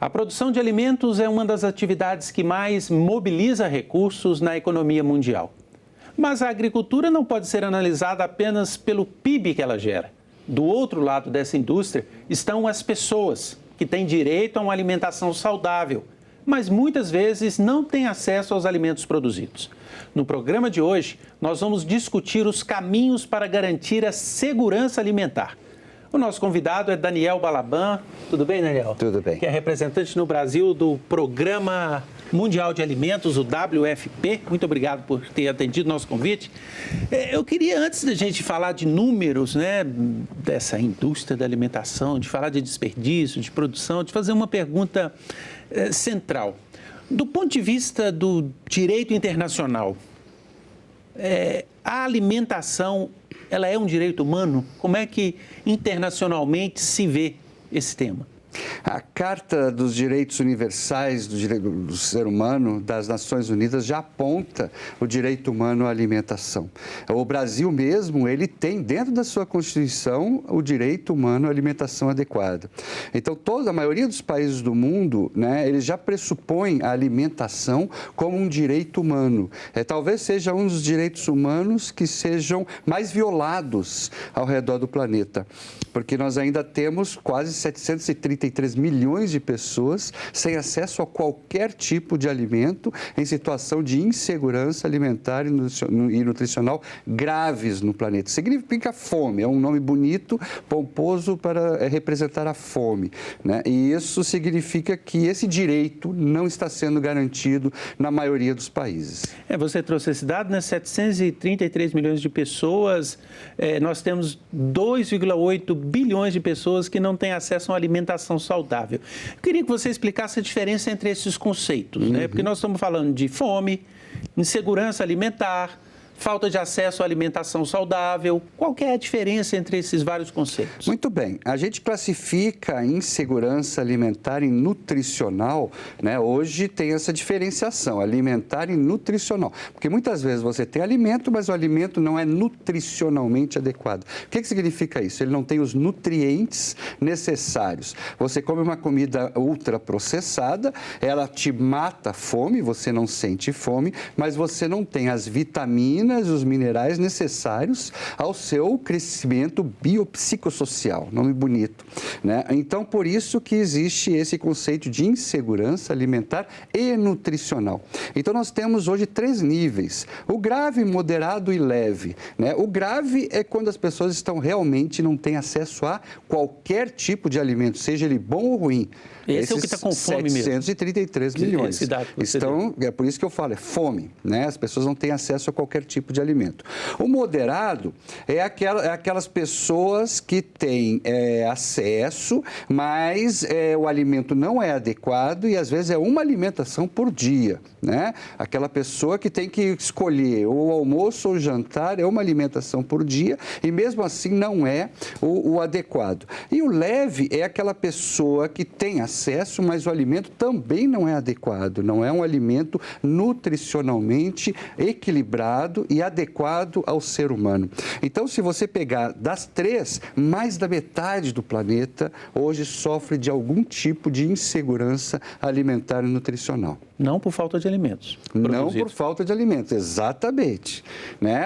A produção de alimentos é uma das atividades que mais mobiliza recursos na economia mundial. Mas a agricultura não pode ser analisada apenas pelo PIB que ela gera. Do outro lado dessa indústria estão as pessoas, que têm direito a uma alimentação saudável, mas muitas vezes não têm acesso aos alimentos produzidos. No programa de hoje, nós vamos discutir os caminhos para garantir a segurança alimentar. O nosso convidado é Daniel Balaban. Tudo bem, Daniel? Tudo bem. Que é representante no Brasil do Programa Mundial de Alimentos, o WFP. Muito obrigado por ter atendido nosso convite. Eu queria, antes da gente falar de números, dessa indústria da alimentação, de falar de desperdício, de produção, de fazer uma pergunta central. Do ponto de vista do direito internacional, a alimentação, ela é um direito humano? Como é que internacionalmente se vê esse tema? A Carta dos Direitos Universais do Ser Humano das Nações Unidas já aponta o direito humano à alimentação. O Brasil mesmo, ele tem dentro da sua Constituição o direito humano à alimentação adequada. Então, a maioria dos países do mundo, eles já pressupõem a alimentação como um direito humano. Talvez seja um dos direitos humanos que sejam mais violados ao redor do planeta, porque nós ainda temos quase 733 milhões de pessoas sem acesso a qualquer tipo de alimento, em situação de insegurança alimentar e nutricional graves no planeta. Significa fome, é um nome bonito, pomposo para representar a fome, E isso significa que esse direito não está sendo garantido na maioria dos países. Você trouxe esse dado, 733 milhões de pessoas, nós temos 2,8 bilhões de pessoas que não têm acesso a uma alimentação saudável. Eu queria que você explicasse a diferença entre esses conceitos, Porque nós estamos falando de fome, insegurança alimentar, falta de acesso à alimentação saudável. Qual que é a diferença entre esses vários conceitos? Muito bem. A gente classifica a insegurança alimentar e nutricional, Hoje tem essa diferenciação, alimentar e nutricional. Porque muitas vezes você tem alimento, mas o alimento não é nutricionalmente adequado. O que significa isso? Ele não tem os nutrientes necessários. Você come uma comida ultraprocessada, ela te mata a fome, você não sente fome, mas você não tem as vitaminas, os minerais necessários ao seu crescimento biopsicossocial, nome bonito, Então, por isso que existe esse conceito de insegurança alimentar e nutricional. Então, nós temos hoje 3 níveis, o grave, moderado e leve, O grave é quando as pessoas realmente não têm acesso a qualquer tipo de alimento, seja ele bom ou ruim. Esse é o que está com fome mesmo. 733 milhões. Então, é por isso que eu falo, é fome, As pessoas não têm acesso a qualquer tipo de alimento. O moderado é aquelas pessoas que têm acesso, mas o alimento não é adequado e às vezes é uma alimentação por dia, Aquela pessoa que tem que escolher o almoço ou o jantar, é uma alimentação por dia e mesmo assim não é o adequado. E o leve é aquela pessoa que tem acesso, mas o alimento também não é adequado, não é um alimento nutricionalmente equilibrado e adequado ao ser humano. Então, se você pegar das 3, mais da metade do planeta hoje sofre de algum tipo de insegurança alimentar e nutricional. Não por falta de alimentos produzidos. Não por falta de alimentos, exatamente.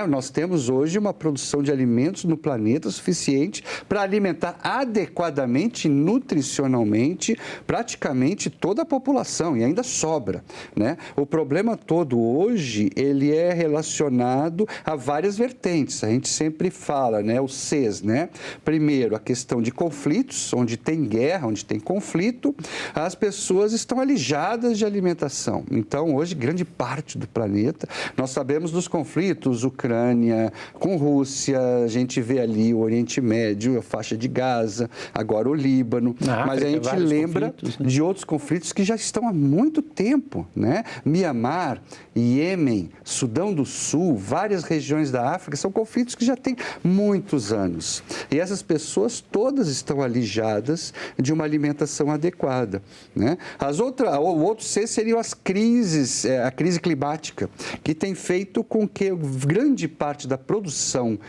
Nós temos hoje uma produção de alimentos no planeta suficiente para alimentar adequadamente, nutricionalmente, praticamente toda a população e ainda sobra, O problema todo hoje, ele é relacionado a várias vertentes. A gente sempre fala, os Cs, Primeiro, a questão de conflitos, onde tem guerra, onde tem conflito, as pessoas estão alijadas de alimentação. Então, hoje, grande parte do planeta, nós sabemos dos conflitos, Ucrânia com Rússia, a gente vê ali o Oriente Médio, a faixa de Gaza, agora o Líbano, mas a gente lembra de outros conflitos que já estão há muito tempo, Mianmar, Iêmen, Sudão do Sul, várias regiões da África, são conflitos que já têm muitos anos. E essas pessoas todas estão alijadas de uma alimentação adequada, O outro C seriam as crises, a crise climática, que tem feito com que grande parte da produção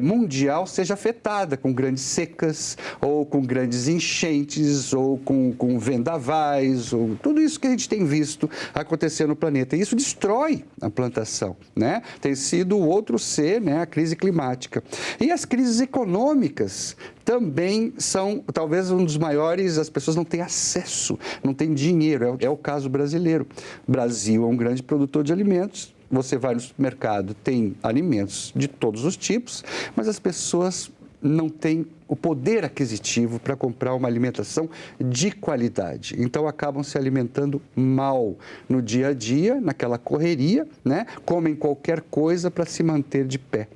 mundial seja afetada com grandes secas, ou com grandes enchentes, ou com vendavais, ou tudo isso que a gente tem visto acontecer no planeta. E isso destrói a plantação, né? Tem sido o outro C, né? A crise climática. E as crises econômicas também são, talvez, um dos maiores. As pessoas não têm acesso, não têm dinheiro. É o caso brasileiro. O Brasil é um grande produtor de alimentos. Você vai no supermercado, tem alimentos de todos os tipos, mas as pessoas não têm o poder aquisitivo para comprar uma alimentação de qualidade. Então, acabam se alimentando mal no dia a dia, naquela correria, né? Comem qualquer coisa para se manter de pé.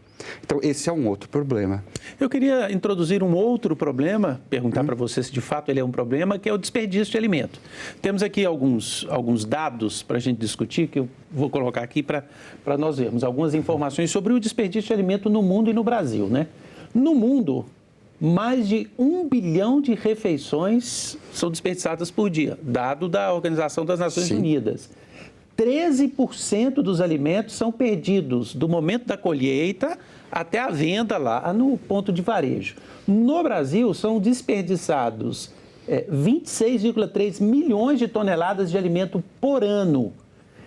Então, esse é um outro problema. Eu queria introduzir um outro problema, perguntar para você se de fato ele é um problema, que é o desperdício de alimento. Temos aqui alguns dados para a gente discutir, que eu vou colocar aqui para nós vermos algumas informações sobre o desperdício de alimento no mundo e no Brasil, né? No mundo, mais de 1 bilhão de refeições são desperdiçadas por dia, dado da Organização das Nações Unidas. 13% dos alimentos são perdidos do momento da colheita até a venda lá no ponto de varejo. No Brasil, são desperdiçados 26,3 milhões de toneladas de alimento por ano.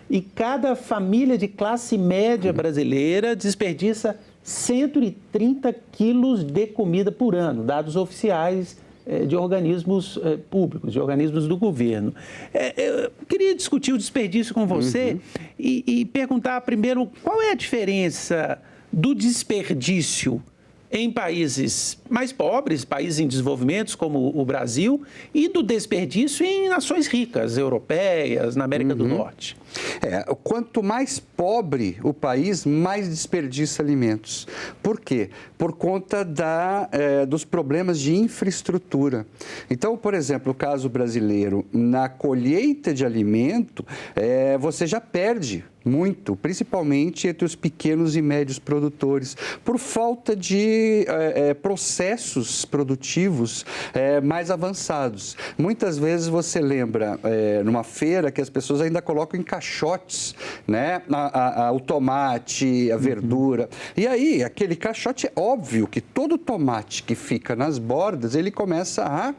E cada família de classe média brasileira desperdiça 130 quilos de comida por ano, dados oficiais de organismos públicos, de organismos do governo. Eu queria discutir o desperdício com você e perguntar primeiro qual é a diferença do desperdício em países mais pobres, países em desenvolvimento como o Brasil, e do desperdício em nações ricas, europeias, na América do Norte. Quanto mais pobre o país, mais desperdiça alimentos. Por quê? Por conta dos problemas de infraestrutura. Então, por exemplo, o caso brasileiro, na colheita de alimento, você já perde muito, principalmente entre os pequenos e médios produtores, por falta de processos produtivos mais avançados. Muitas vezes você lembra, numa feira, que as pessoas ainda colocam em caixotes, né? O tomate, a verdura. E aí, aquele caixote, é óbvio que todo tomate que fica nas bordas, ele começa a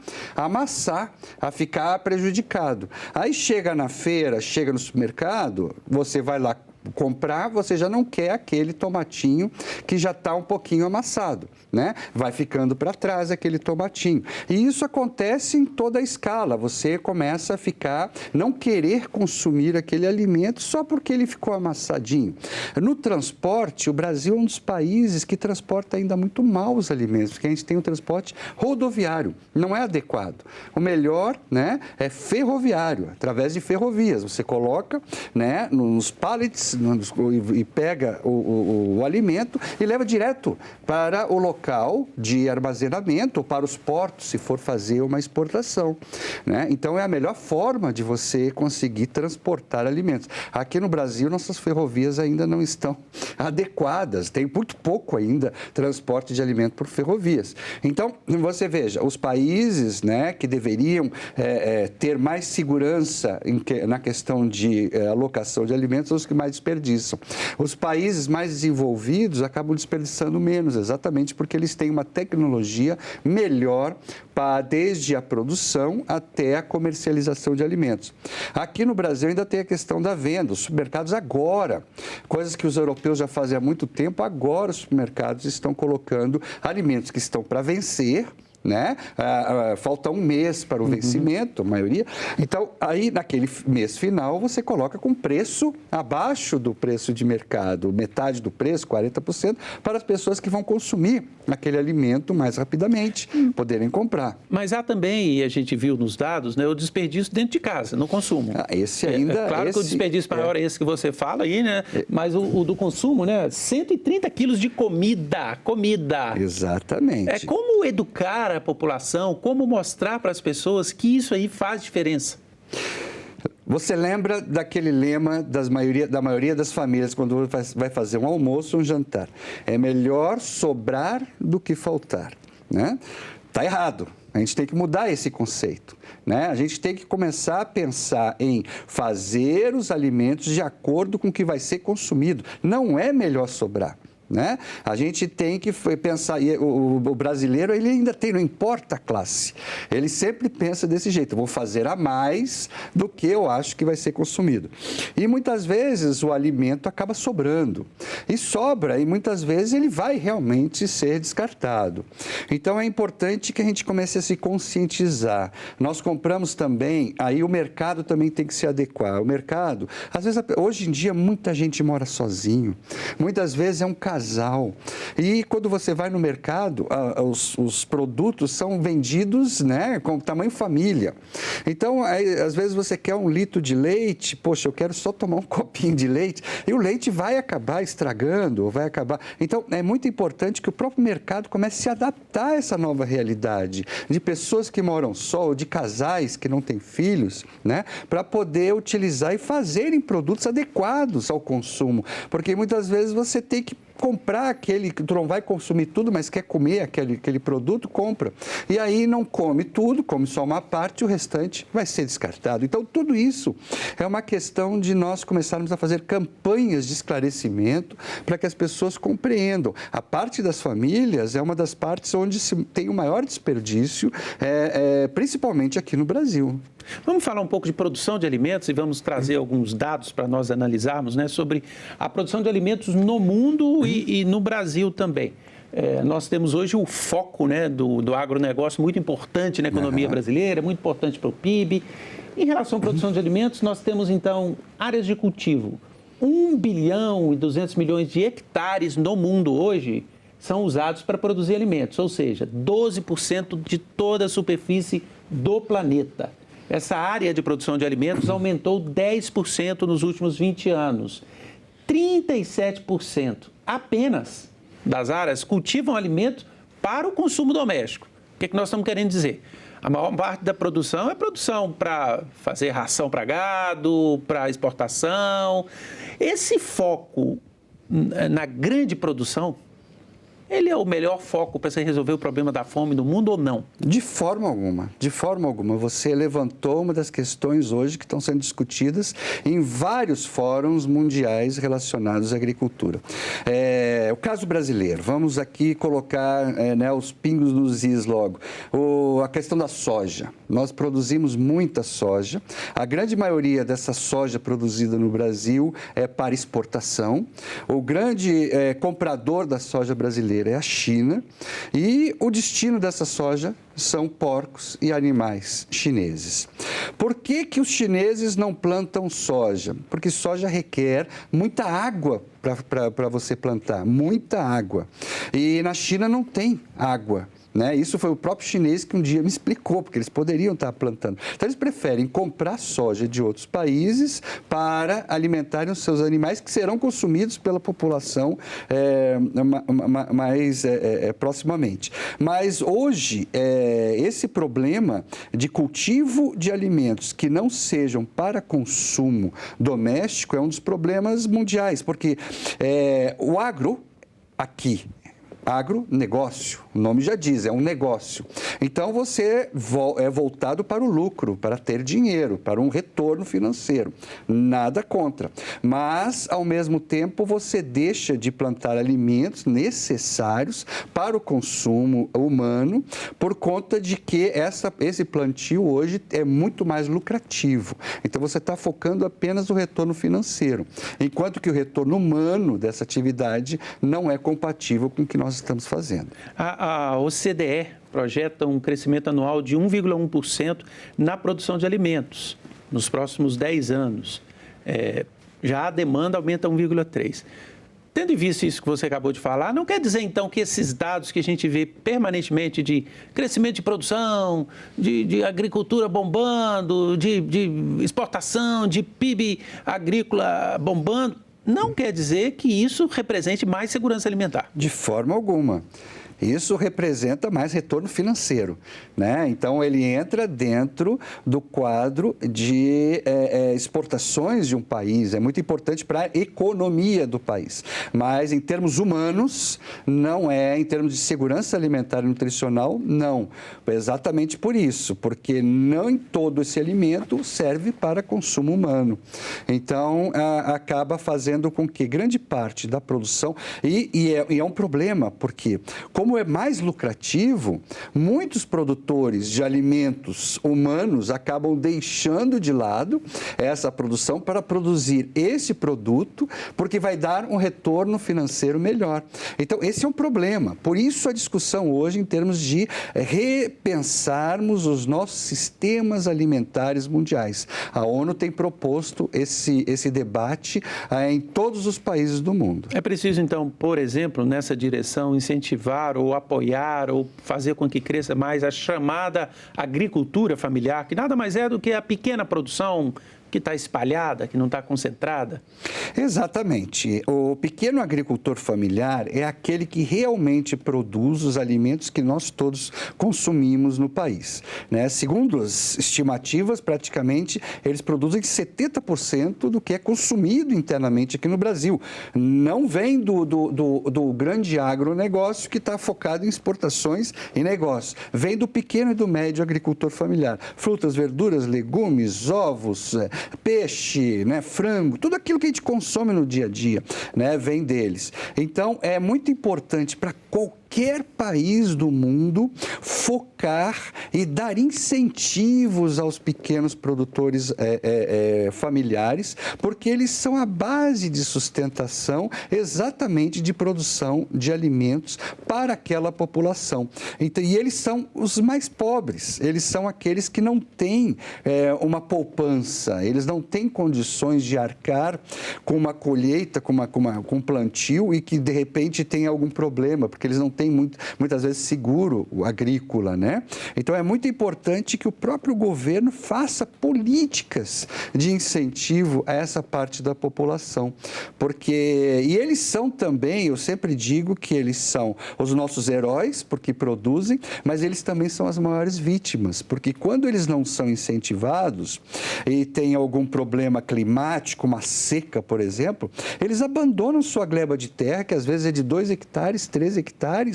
amassar, a ficar prejudicado. Aí chega na feira, chega no supermercado, você vai lá comprar, você já não quer aquele tomatinho que já está um pouquinho amassado, né? Vai ficando para trás aquele tomatinho. E isso acontece em toda a escala. Você começa a não querer consumir aquele alimento só porque ele ficou amassadinho. No transporte, o Brasil é um dos países que transporta ainda muito mal os alimentos, porque a gente tem um transporte rodoviário, não é adequado. O melhor, né, é ferroviário, através de ferrovias. Você coloca, né, nos pallets e pega o alimento e leva direto para o local de armazenamento ou para os portos, se for fazer uma exportação, né? Então, é a melhor forma de você conseguir transportar alimentos. Aqui no Brasil, nossas ferrovias ainda não estão adequadas, tem muito pouco ainda transporte de alimento por ferrovias. Então, você veja, os países, né, que deveriam ter mais segurança na questão de alocação de alimentos são os que mais desperdiçam. Os países mais desenvolvidos acabam desperdiçando menos, exatamente porque eles têm uma tecnologia melhor desde a produção até a comercialização de alimentos. Aqui no Brasil ainda tem a questão da venda. Os supermercados agora, coisas que os europeus já fazem há muito tempo, agora os supermercados estão colocando alimentos que estão para vencer, né? Falta um mês para o vencimento, a maioria. Então, aí naquele mês final, você coloca com preço abaixo do preço de mercado, metade do preço, 40%, para as pessoas que vão consumir aquele alimento mais rapidamente, poderem comprar. Mas há também, e a gente viu nos dados, né, o desperdício dentro de casa, no consumo. Esse ainda... Claro que o desperdício maior é esse que você fala aí, né? Mas o do consumo, né? 130 quilos de comida. Exatamente. Como educar a população, como mostrar para as pessoas que isso aí faz diferença? Você lembra daquele lema da maioria das famílias quando vai fazer um almoço ou um jantar? É melhor sobrar do que faltar, né? Tá errado. A gente tem que mudar esse conceito, né? A gente tem que começar a pensar em fazer os alimentos de acordo com o que vai ser consumido. Não é melhor sobrar. Né? A gente tem que pensar, e o brasileiro ele ainda tem, não importa a classe, ele sempre pensa desse jeito, eu vou fazer a mais do que eu acho que vai ser consumido. E muitas vezes o alimento acaba sobrando, e sobra, e muitas vezes ele vai realmente ser descartado. Então é importante que a gente comece a se conscientizar. Nós compramos também, aí o mercado também tem que se adequar. O mercado, às vezes, hoje em dia muita gente mora sozinho, muitas vezes é um casal. E quando você vai no mercado, os produtos são vendidos, né, com tamanho família. Então, às vezes você quer 1 litro de leite, poxa, eu quero só tomar um copinho de leite, e o leite vai acabar estragando, vai acabar. Então, é muito importante que o próprio mercado comece a se adaptar a essa nova realidade de pessoas que moram só, ou de casais que não têm filhos, né, para poder utilizar e fazerem produtos adequados ao consumo. Porque muitas vezes você tem que comprar aquele, tu não vai consumir tudo, mas quer comer aquele produto, compra. E aí não come tudo, come só uma parte, o restante vai ser descartado. Então, tudo isso é uma questão de nós começarmos a fazer campanhas de esclarecimento para que as pessoas compreendam. A parte das famílias é uma das partes onde se tem o maior desperdício, principalmente aqui no Brasil. Vamos falar um pouco de produção de alimentos e vamos trazer alguns dados para nós analisarmos, né, sobre a produção de alimentos no mundo e no Brasil também. Nós temos hoje o foco, né, do agronegócio muito importante na economia brasileira, muito importante para o PIB. Em relação à produção de alimentos, nós temos, então, áreas de cultivo. 1 bilhão e 200 milhões de hectares no mundo hoje são usados para produzir alimentos, ou seja, 12% de toda a superfície do planeta. Essa área de produção de alimentos aumentou 10% nos últimos 20 anos. 37% apenas das áreas cultivam alimentos para o consumo doméstico. O que é que nós estamos querendo dizer? A maior parte da produção é produção para fazer ração para gado, para exportação. Esse foco na grande produção, ele é o melhor foco para você resolver o problema da fome no mundo ou não? De forma alguma, de forma alguma. Você levantou uma das questões hoje que estão sendo discutidas em vários fóruns mundiais relacionados à agricultura. O caso brasileiro, vamos aqui colocar os pingos nos is logo. A questão da soja. Nós produzimos muita soja. A grande maioria dessa soja produzida no Brasil é para exportação. O grande comprador da soja brasileira é a China, e o destino dessa soja são porcos e animais chineses. Por que que os chineses não plantam soja? Porque soja requer muita água para você plantar, muita água. E na China não tem água. Isso foi o próprio chinês que um dia me explicou, porque eles poderiam estar plantando. Então, eles preferem comprar soja de outros países para alimentarem os seus animais, que serão consumidos pela população mais proximamente. Mas hoje, esse problema de cultivo de alimentos que não sejam para consumo doméstico é um dos problemas mundiais, porque o agro aqui, agronegócio, o nome já diz, é um negócio. Então, você é voltado para o lucro, para ter dinheiro, para um retorno financeiro. Nada contra. Mas, ao mesmo tempo, você deixa de plantar alimentos necessários para o consumo humano por conta de que esse plantio hoje é muito mais lucrativo. Então, você está focando apenas no retorno financeiro, enquanto que o retorno humano dessa atividade não é compatível com o que nós estamos fazendo. A OCDE projeta um crescimento anual de 1,1% na produção de alimentos nos próximos 10 anos. Já a demanda aumenta 1,3%. Tendo em vista isso que você acabou de falar, não quer dizer, então, que esses dados que a gente vê permanentemente de crescimento de produção, de agricultura bombando, de exportação, de PIB agrícola bombando, não quer dizer que isso represente mais segurança alimentar? De forma alguma. Isso representa mais retorno financeiro, né? Então, ele entra dentro do quadro de exportações de um país. É muito importante para a economia do país. Mas, em termos humanos, não é. Em termos de segurança alimentar e nutricional, não. Exatamente por isso, porque não todo esse alimento serve para consumo humano. Então, acaba fazendo com que grande parte da produção... E é um problema, porque, como é mais lucrativo, muitos produtores de alimentos humanos acabam deixando de lado essa produção para produzir esse produto, porque vai dar um retorno financeiro melhor. Então, esse é um problema. Por isso, a discussão hoje em termos de repensarmos os nossos sistemas alimentares mundiais. A ONU tem proposto esse debate em todos os países do mundo. É preciso, então, por exemplo, nessa direção, incentivar ou apoiar ou fazer com que cresça mais a chamada agricultura familiar, que nada mais é do que a pequena produção que está espalhada, que não está concentrada? Exatamente. O pequeno agricultor familiar é aquele que realmente produz os alimentos que nós todos consumimos no país, né? Segundo as estimativas, praticamente, eles produzem 70% do que é consumido internamente aqui no Brasil. Não vem do grande agronegócio que está focado em exportações e negócios. Vem do pequeno e do médio agricultor familiar. Frutas, verduras, legumes, ovos, peixe, né, frango, tudo aquilo que a gente consome no dia a dia, né, vem deles. Então, é muito importante para qualquer país do mundo focar e dar incentivos aos pequenos produtores familiares, porque eles são a base de sustentação exatamente de produção de alimentos para aquela população. Então, e eles são os mais pobres, eles são aqueles que não têm uma poupança, eles não têm condições de arcar com uma colheita, com um plantio e que de repente tem algum problema, porque eles não têm muitas vezes seguro agrícola, né? Então é muito importante que o próprio governo faça políticas de incentivo a essa parte da população, e eles são também, eu sempre digo que eles são os nossos heróis, porque produzem, mas eles também são as maiores vítimas, porque quando eles não são incentivados e tem algum problema climático, uma seca, por exemplo, eles abandonam sua gleba de terra, que às vezes é de 2 hectares, 3 hectares,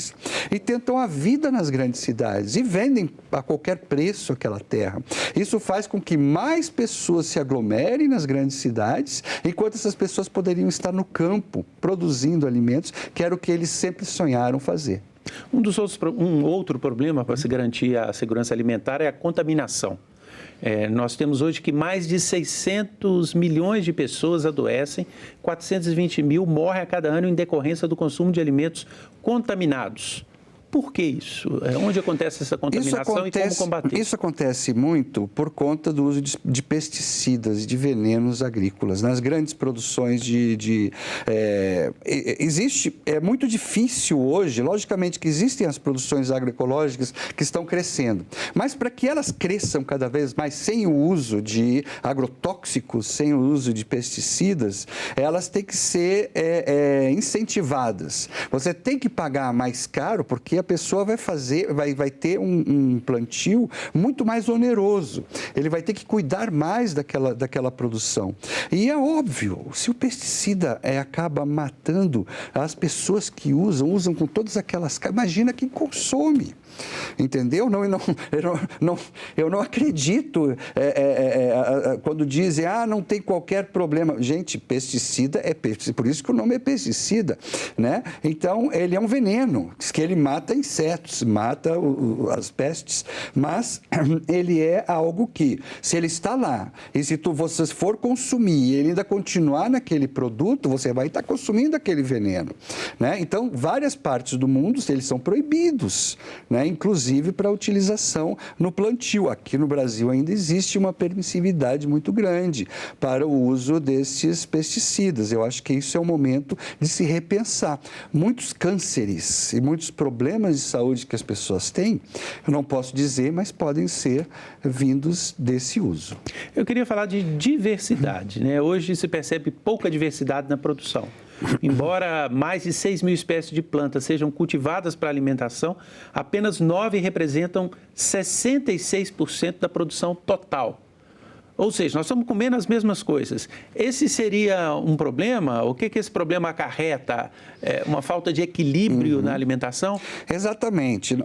e tentam a vida nas grandes cidades e vendem a qualquer preço aquela terra. Isso faz com que mais pessoas se aglomerem nas grandes cidades, enquanto essas pessoas poderiam estar no campo, produzindo alimentos, que era o que eles sempre sonharam fazer. Um outro problema para se garantir a segurança alimentar é a contaminação. Nós temos hoje que mais de 600 milhões de pessoas adoecem, 420 mil morrem a cada ano em decorrência do consumo de alimentos contaminados. Por que isso? Onde acontece essa contaminação e como combater? Isso acontece muito por conta do uso de pesticidas e de venenos agrícolas. Nas grandes produções é muito difícil hoje, logicamente que existem as produções agroecológicas que estão crescendo, mas para que elas cresçam cada vez mais sem o uso de agrotóxicos, sem o uso de pesticidas, elas têm que ser incentivadas. Você tem que pagar mais caro porque a pessoa vai ter um plantio muito mais oneroso. Ele vai ter que cuidar mais daquela produção. E é óbvio, se o pesticida acaba matando as pessoas que usam com todas aquelas... Imagina quem consome. Entendeu? Eu não acredito quando dizem, não tem qualquer problema. Gente, pesticida é pesticida, por isso que o nome é pesticida, né? Então, ele é um veneno, que ele mata insetos, mata as pestes, mas ele é algo que, se ele está lá, e se você for consumir e ele ainda continuar naquele produto, você vai estar consumindo aquele veneno, né? Então, várias partes do mundo, eles são proibidos, né? Inclusive para utilização no plantio. Aqui no Brasil ainda existe uma permissividade muito grande para o uso desses pesticidas. Eu acho que isso é o momento de se repensar. Muitos cânceres e muitos problemas de saúde que as pessoas têm, eu não posso dizer, mas podem ser vindos desse uso. Eu queria falar de diversidade, né? Hoje se percebe pouca diversidade na produção. Embora mais de 6 mil espécies de plantas sejam cultivadas para alimentação, apenas 9 representam 66% da produção total. Ou seja, nós estamos comendo as mesmas coisas. Esse seria um problema? O que esse problema acarreta? Uma falta de equilíbrio na alimentação? Exatamente.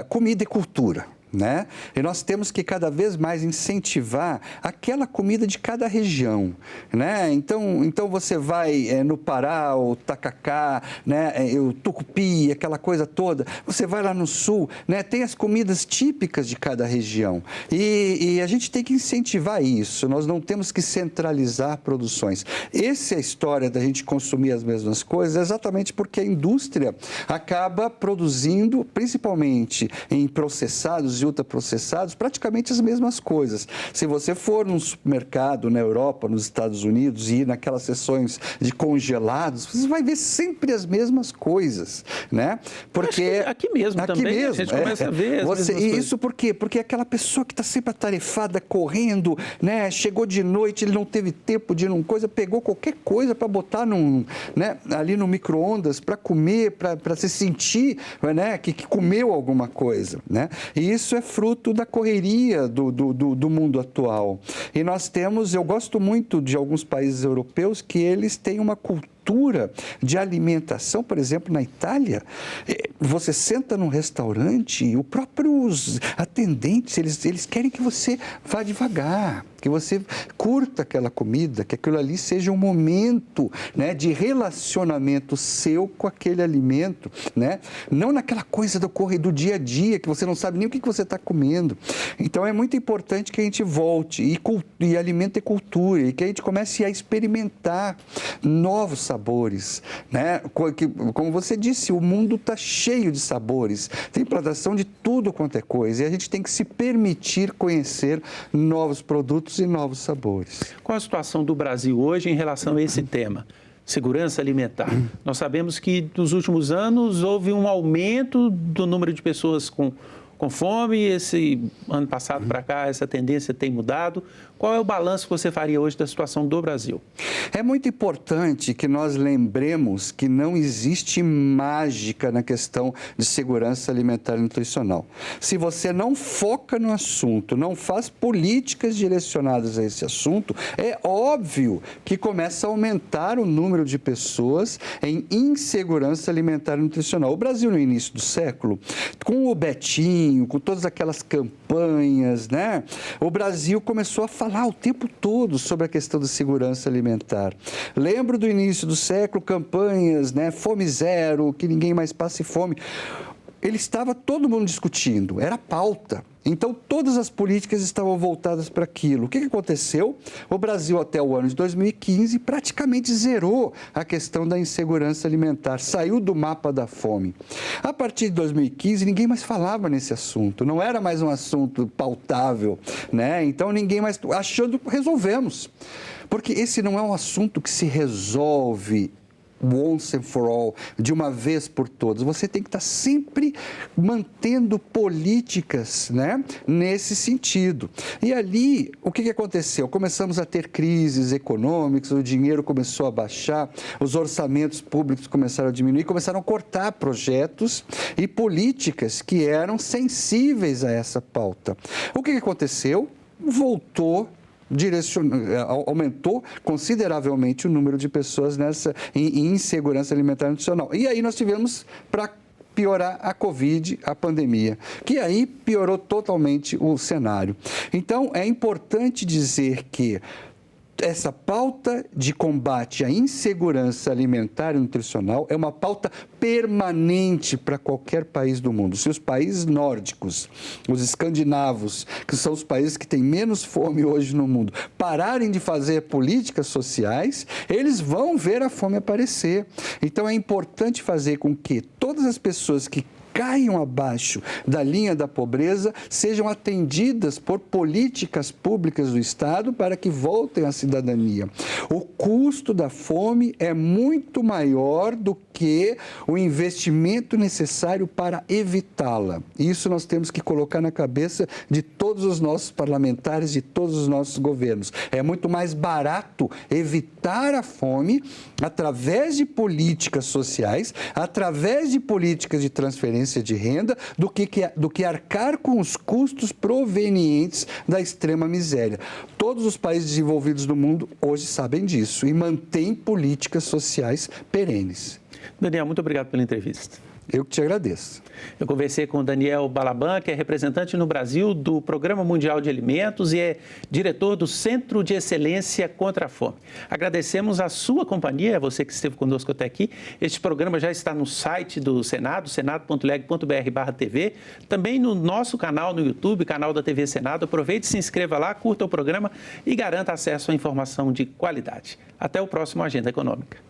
Comida e cultura. Né? E nós temos que cada vez mais incentivar aquela comida de cada região, né? Então você vai no Pará, o tacacá, né? O tucupi, aquela coisa toda. Você vai lá no sul, né? Tem as comidas típicas de cada região e a gente tem que incentivar isso. Nós não temos que centralizar produções. Essa é a história da gente consumir as mesmas coisas, exatamente porque a indústria acaba produzindo, principalmente em processados e ultraprocessados, praticamente as mesmas coisas. Se você for num supermercado na Europa, nos Estados Unidos e ir naquelas seções de congelados, você vai ver sempre as mesmas coisas, né? Porque aqui mesmo também a gente começa a ver as mesmas coisas. Isso por quê? Porque aquela pessoa que está sempre atarefada, correndo, né? Chegou de noite, ele não teve tempo de ir numa coisa, pegou qualquer coisa para botar né? Ali no micro-ondas para comer, para se sentir, né? que comeu alguma coisa, né? E isso é fruto da correria do mundo atual. E nós temos, eu gosto muito de alguns países europeus que eles têm uma cultura de alimentação, por exemplo, na Itália, você senta num restaurante e os próprios atendentes, eles querem que você vá devagar, que você curta aquela comida, que aquilo ali seja um momento, né, de relacionamento seu com aquele alimento, né? Não naquela coisa do dia a dia, que você não sabe nem o que você está comendo. Então, é muito importante que a gente volte e alimento é cultura, e que a gente comece a experimentar novos sabores, né? Como você disse, o mundo está cheio de sabores, tem plantação de tudo quanto é coisa, e a gente tem que se permitir conhecer novos produtos e novos sabores. Qual a situação do Brasil hoje em relação a esse tema? Segurança alimentar. Nós sabemos que nos últimos anos houve um aumento do número de pessoas com fome. Esse ano passado para cá, essa tendência tem mudado. Qual é o balanço que você faria hoje da situação do Brasil? É muito importante que nós lembremos que não existe mágica na questão de segurança alimentar e nutricional. Se você não foca no assunto, não faz políticas direcionadas a esse assunto, é óbvio que começa a aumentar o número de pessoas em insegurança alimentar e nutricional. O Brasil, no início do século, com o Betinho, com todas aquelas campanhas, né? O Brasil começou a falar o tempo todo sobre a questão da segurança alimentar. Lembro do início do século, campanhas, né? Fome zero, que ninguém mais passe fome. Ele estava todo mundo discutindo, era pauta. Então, todas as políticas estavam voltadas para aquilo. O que aconteceu? O Brasil, até o ano de 2015, praticamente zerou a questão da insegurança alimentar, saiu do mapa da fome. A partir de 2015, ninguém mais falava nesse assunto, não era mais um assunto pautável, né? Então, ninguém mais achando que resolvemos. Porque esse não é um assunto que se resolve once and for all, de uma vez por todas. Você tem que estar sempre mantendo políticas, né, nesse sentido. E ali, o que aconteceu? Começamos a ter crises econômicas, o dinheiro começou a baixar, os orçamentos públicos começaram a diminuir, começaram a cortar projetos e políticas que eram sensíveis a essa pauta. O que aconteceu? Aumentou consideravelmente o número de pessoas em insegurança alimentar e nutricional. E aí nós tivemos, para piorar, a Covid, a pandemia, que aí piorou totalmente o cenário. Então, é importante dizer que essa pauta de combate à insegurança alimentar e nutricional é uma pauta permanente para qualquer país do mundo. Se os países nórdicos, os escandinavos, que são os países que têm menos fome hoje no mundo, pararem de fazer políticas sociais, eles vão ver a fome aparecer. Então, é importante fazer com que todas as pessoas que caiam abaixo da linha da pobreza sejam atendidas por políticas públicas do Estado para que voltem à cidadania. O custo da fome é muito maior do que o investimento necessário para evitá-la. Isso nós temos que colocar na cabeça de todos os nossos parlamentares, de todos os nossos governos. É muito mais barato evitar a fome através de políticas sociais, através de políticas de transferência de renda, do que arcar com os custos provenientes da extrema miséria. Todos os países desenvolvidos do mundo hoje sabem disso e mantêm políticas sociais perenes. Daniel, muito obrigado pela entrevista. Eu que te agradeço. Eu conversei com o Daniel Balaban, que é representante no Brasil do Programa Mundial de Alimentos e é diretor do Centro de Excelência contra a Fome. Agradecemos a sua companhia, você que esteve conosco até aqui. Este programa já está no site do Senado, senado.leg.br/TV, também no nosso canal no YouTube, canal da TV Senado. Aproveite, se inscreva lá, curta o programa e garanta acesso à informação de qualidade. Até o próximo Agenda Econômica.